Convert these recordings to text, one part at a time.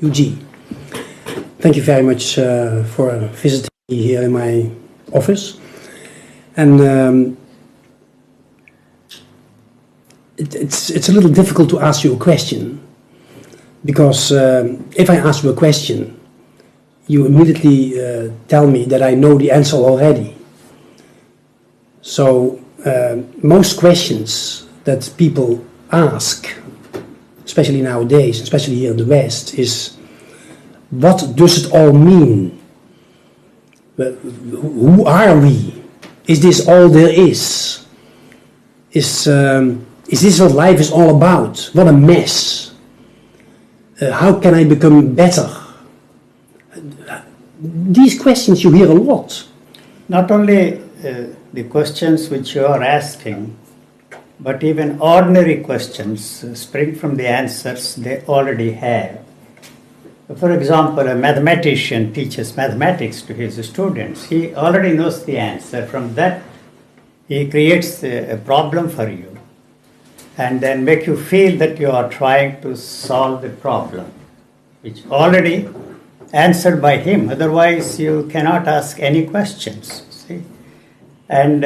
UG. Thank you very much for visiting me here in my office. And it's a little difficult to ask you a question, because if I ask you a question, you immediately tell me that I know the answer already. So most questions that people ask, especially nowadays, especially here in the West, is, what does it all mean? Who are we? Is this all there is? Is this what life is all about? What a mess. How can I become better? These questions you hear a lot. Not only the questions which you are asking, but even ordinary questions spring from the answers they already have. For example, a mathematician teaches mathematics to his students. He already knows the answer. From that, he creates a problem for you and then make you feel that you are trying to solve the problem, which already answered by him. Otherwise, you cannot ask any questions. See? And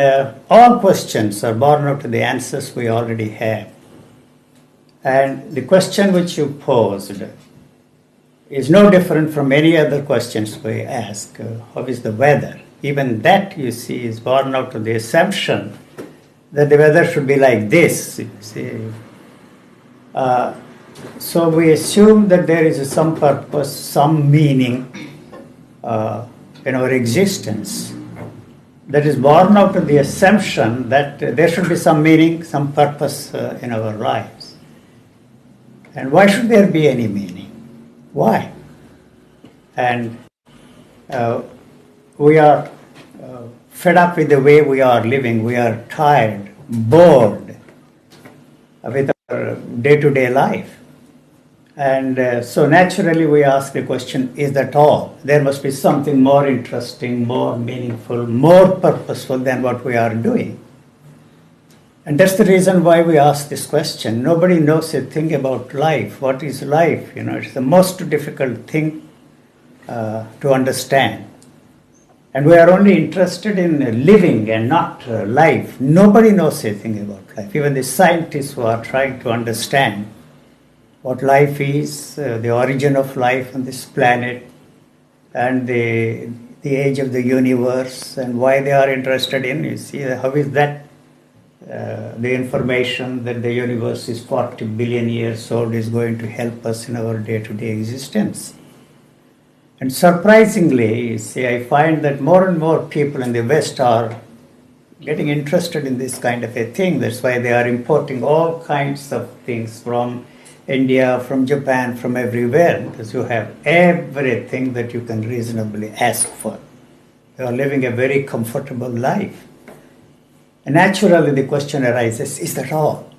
all questions are born out of the answers we already have. And the question which you posed is no different from any other questions we ask. How is the weather? Even that, you see, is born out of the assumption that the weather should be like this. You see. So we assume that there is some purpose, some meaning in our existence that is born out of the assumption that there should be some meaning, some purpose in our lives. And why should there be any meaning? Why? And we are fed up with the way we are living. We are tired, bored with our day-to-day life. And so naturally we ask the question, is that all? There must be something more interesting, more meaningful, more purposeful than what we are doing. And that's the reason why we ask this question. Nobody knows a thing about life. What is life? You know, it's the most difficult thing to understand. And we are only interested in living and not life. Nobody knows a thing about life. Even the scientists who are trying to understand what life is, the origin of life on this planet, and the age of the universe, and why they are interested in, you see, how is that the information that the universe is 40 billion years old is going to help us in our day-to-day existence. And surprisingly, you see, I find that more and more people in the West are getting interested in this kind of a thing. That's why they are importing all kinds of things from India, from Japan, from everywhere, because you have everything that you can reasonably ask for. You are living a very comfortable life. And naturally the question arises, is that all?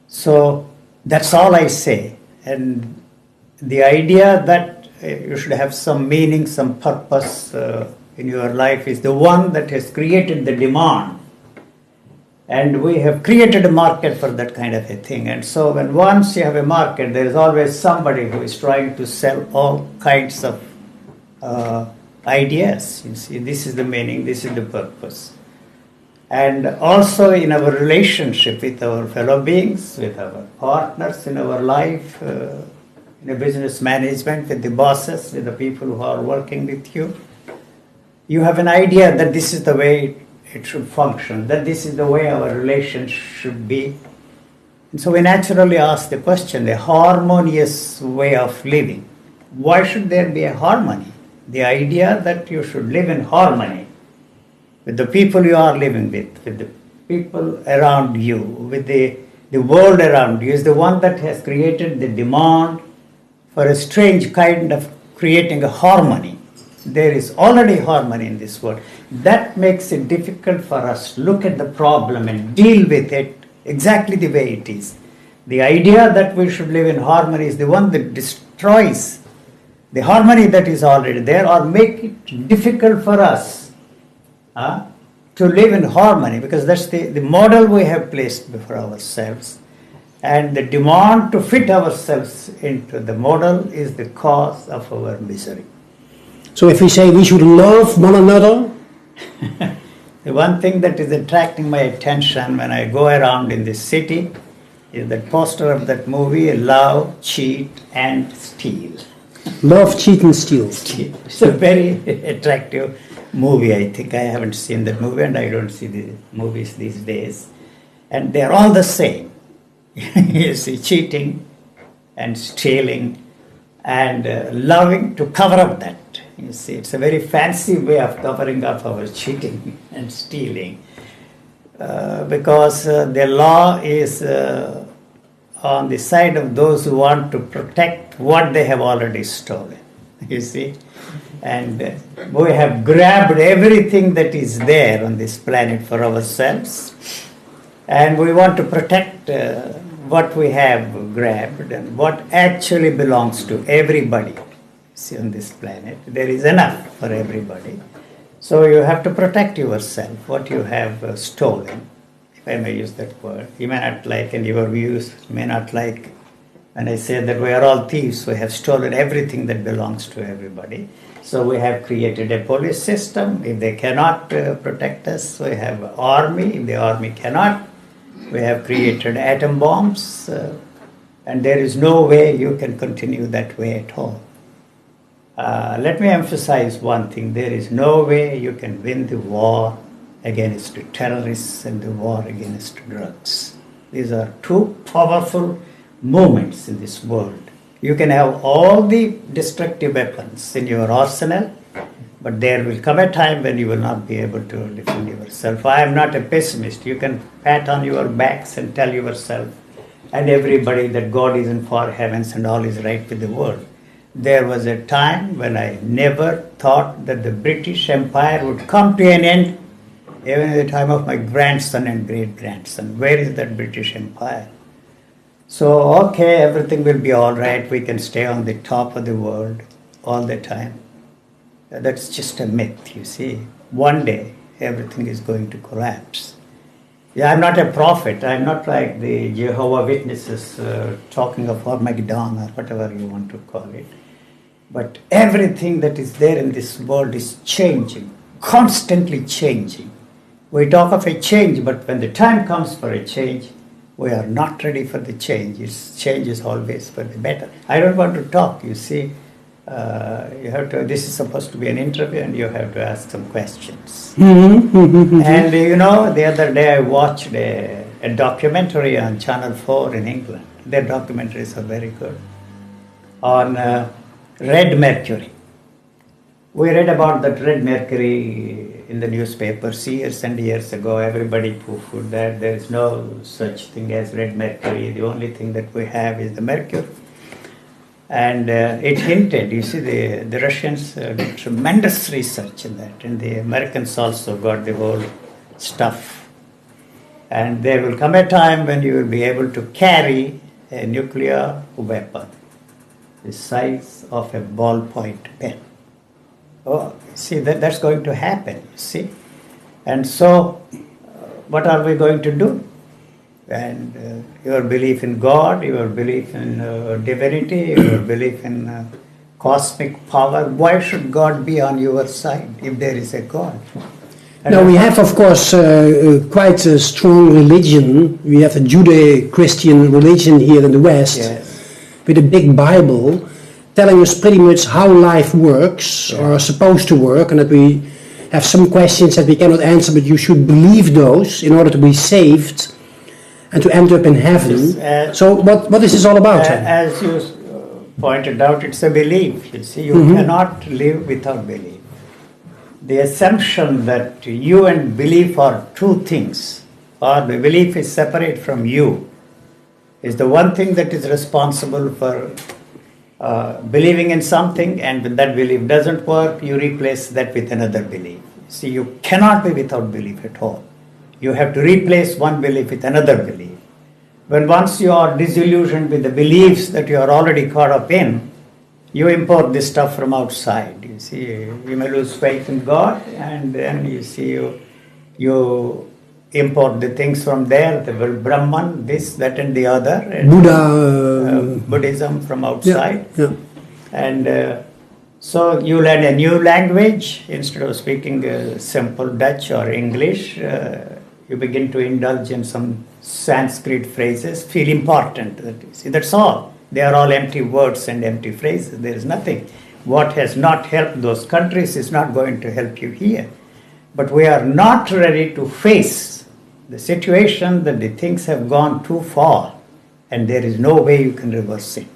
So that's all I say. And the idea that you should have some meaning, some purpose in your life is the one that has created the demand. And we have created a market for that kind of a thing. And so when once you have a market, there is always somebody who is trying to sell all kinds of ideas. You see, this is the meaning, this is the purpose. And also in our relationship with our fellow beings, with our partners in our life, in a business management, with the bosses, with the people who are working with you, you have an idea that this is the way it should function, that this is the way our relationship should be. And so we naturally ask the question, the harmonious way of living. Why should there be a harmony? The idea that you should live in harmony with the people you are living with the people around you, with the world around you, is the one that has created the demand for a strange kind of creating a harmony. There is already harmony in this world. That makes it difficult for us to look at the problem and deal with it exactly the way it is. The idea that we should live in harmony is the one that destroys the harmony that is already there, or make it difficult for us to live in harmony, because that's the model we have placed before ourselves. And the demand to fit ourselves into the model is the cause of our misery. So if we say we should love one another, the one thing that is attracting my attention when I go around in this city is the poster of that movie, Love, Cheat and Steal. love, cheat and steal. It's a very attractive movie, I think. I haven't seen that movie and I don't see the movies these days. And they're all the same. You see, cheating and stealing and loving to cover up that. You see, it's a very fancy way of covering up our cheating and stealing. Because the law is on the side of those who want to protect what they have already stolen. You see? And we have grabbed everything that is there on this planet for ourselves. And we want to protect what we have grabbed and what actually belongs to everybody. See, on this planet, there is enough for everybody. So you have to protect yourself, what you have stolen, if I may use that word. You may not like, and your views may not like, when I say that we are all thieves, we have stolen everything that belongs to everybody. So we have created a police system. If they cannot protect us, we have an army. If the army cannot, we have created atom bombs. And there is no way you can continue that way at all. Let me emphasize one thing. There is no way you can win the war against the terrorists and the war against drugs. These are two powerful movements in this world. You can have all the destructive weapons in your arsenal, but there will come a time when you will not be able to defend yourself. I am not a pessimist. You can pat on your backs and tell yourself and everybody that God is in far heavens and all is right with the world. There was a time when I never thought that the British Empire would come to an end, even at the time of my grandson and great-grandson. Where is that British Empire? So, okay, everything will be all right. We can stay on the top of the world all the time. That's just a myth, you see. One day, everything is going to collapse. Yeah, I'm not a prophet. I'm not like the Jehovah's Witnesses talking of Armageddon or whatever you want to call it. But everything that is there in this world is changing, constantly changing. We talk of a change, but when the time comes for a change, we are not ready for the change. Change is always for the better. I don't want to talk, you see. You have to. This is supposed to be an interview and you have to ask some questions. And you know, the other day I watched a documentary on Channel 4 in England. Their documentaries are very good. On red mercury. We read about that red mercury in the newspapers years and years ago. Everybody poo-pooed that. There is no such thing as red mercury. The only thing that we have is the mercury. And it hinted, you see, the Russians did tremendous research in that, and the Americans also got the whole stuff. And there will come a time when you will be able to carry a nuclear weapon the size of a ballpoint pen. Oh, see, that's going to happen, you see. And so, what are we going to do? And your belief in God, your belief in divinity, your belief in cosmic power, why should God be on your side if there is a God? Now we have, of course, quite a strong religion. We have a Judeo-Christian religion here in the West, yes, with a big Bible telling us pretty much how life works, or are supposed to work, and that we have some questions that we cannot answer, but you should believe those in order to be saved and to end up in heaven. So what is this all about? As you pointed out, it's a belief. You see, you cannot live without belief. The assumption that you and belief are two things, or the belief is separate from you, is the one thing that is responsible for believing in something, and when that belief doesn't work, you replace that with another belief. See, you cannot be without belief at all. You have to replace one belief with another belief. When once you are disillusioned with the beliefs that you are already caught up in, you import this stuff from outside. You see, you may lose faith in God, and then you see you import the things from there, the Brahman, this, that and the other. And, Buddha. Buddhism from outside. Yeah. And so you learn a new language. Instead of speaking simple Dutch or English, you begin to indulge in some Sanskrit phrases, feel important. That's all. They are all empty words and empty phrases. There is nothing. What has not helped those countries is not going to help you here. But we are not ready to face the situation that the things have gone too far and there is no way you can reverse it.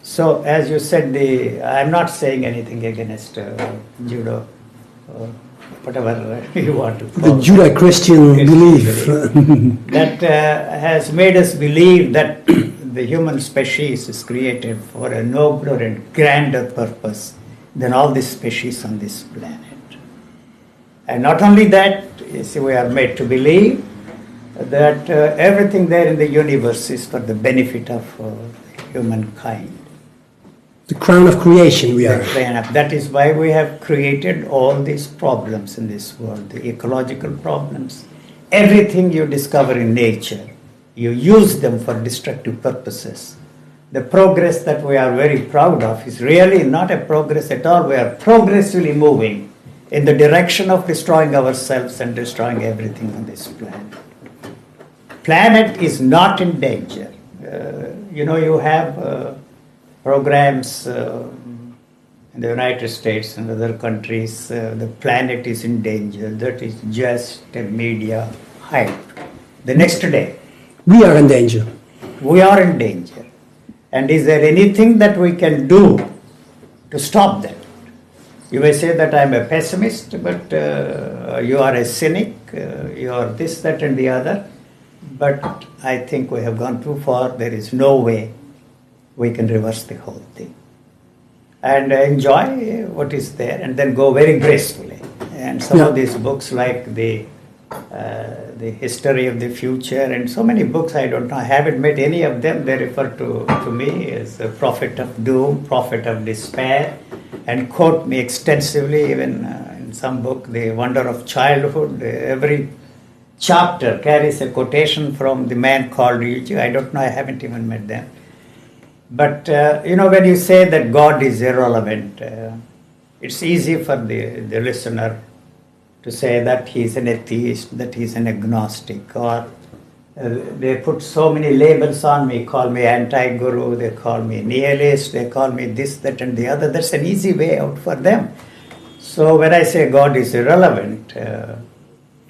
So as you said, I'm not saying anything against judo, whatever you want to call the Judeo-Christian belief. that has made us believe that the human species is created for a nobler and grander purpose than all the species on this planet. And not only that, you see, we are made to believe that everything there in the universe is for the benefit of humankind. The crown of creation we are. That is why we have created all these problems in this world, the ecological problems. Everything you discover in nature, you use them for destructive purposes. The progress that we are very proud of is really not a progress at all. We are progressively moving in the direction of destroying ourselves and destroying everything on this planet. Planet is not in danger. You have programs in the United States and other countries, the planet is in danger. That is just a media hype. The next day, we are in danger. We are in danger. And is there anything that we can do to stop that? You may say that I'm a pessimist, but you are a cynic, you are this, that and the other. But I think we have gone too far. There is no way we can reverse the whole thing. And enjoy what is there and then go very gracefully. And some of these books like the history of the future and so many books, I don't know, I haven't met any of them. They refer to me as a prophet of doom, prophet of despair, and quote me extensively, even in some book, The Wonder of Childhood. Every chapter carries a quotation from the man called Yuji. I don't know, I haven't even met them. But, when you say that God is irrelevant, it's easy for the listener to say that he's an atheist, that he's an agnostic, or they put so many labels on me, call me anti-guru, they call me nihilist, they call me this, that and the other. That's an easy way out for them. So when I say God is irrelevant,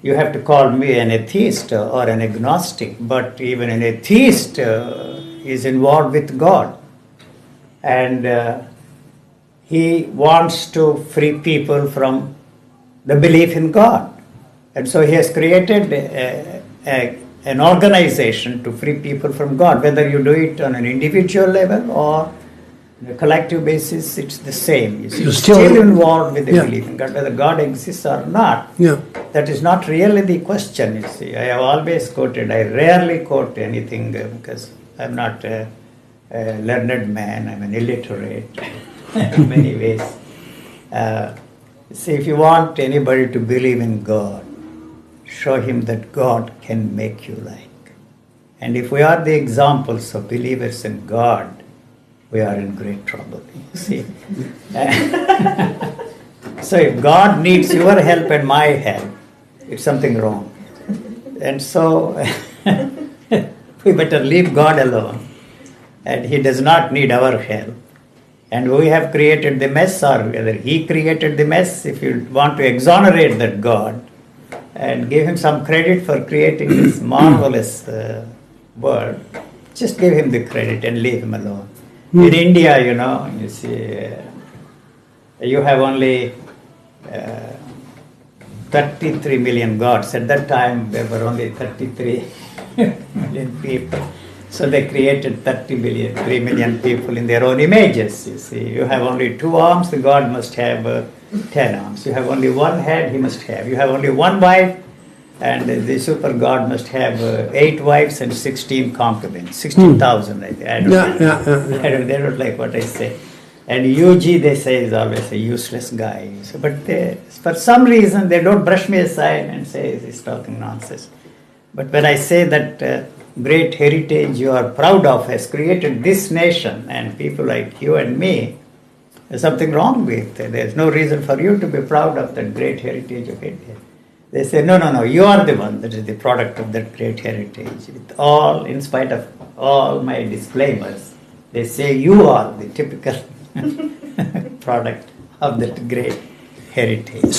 you have to call me an atheist or an agnostic, but even an atheist is involved with God. And he wants to free people from the belief in God. And so he has created an organization to free people from God. Whether you do it on an individual level or on a collective basis, it's the same. You're still involved with the belief in God, whether God exists or not. Yeah. That is not really the question, you see. I have always quoted, I rarely quote anything because I'm not a learned man, I'm an illiterate in many ways. See, if you want anybody to believe in God, show him that God can make you like. And if we are the examples of believers in God, we are in great trouble, you see. So if God needs your help and my help, it's something wrong. And so we better leave God alone. And he does not need our help. And we have created the mess, or whether he created the mess. If you want to exonerate that God and give him some credit for creating this marvelous world, just give him the credit and leave him alone. In India, you see, you have only 33 million gods. At that time, there were only 33 million people. So they created 3 million people in their own images, you see. You have only 2 arms, the God must have 10 arms. You have only 1 head, he must have. You have only 1 wife, and the super God must have 8 wives and 16 concubines. 16,000, I think. I don't know. They don't like what I say. And Yuji, they say, is always a useless guy. So, but for some reason, they don't brush me aside and say he's talking nonsense. But when I say that great heritage you are proud of has created this nation and people like you and me, there's something wrong with it. There's no reason for you to be proud of that great heritage of India. They say, no, you are the one that is the product of that great heritage. With all, in spite of all my disclaimers, they say you are the typical product of that great heritage.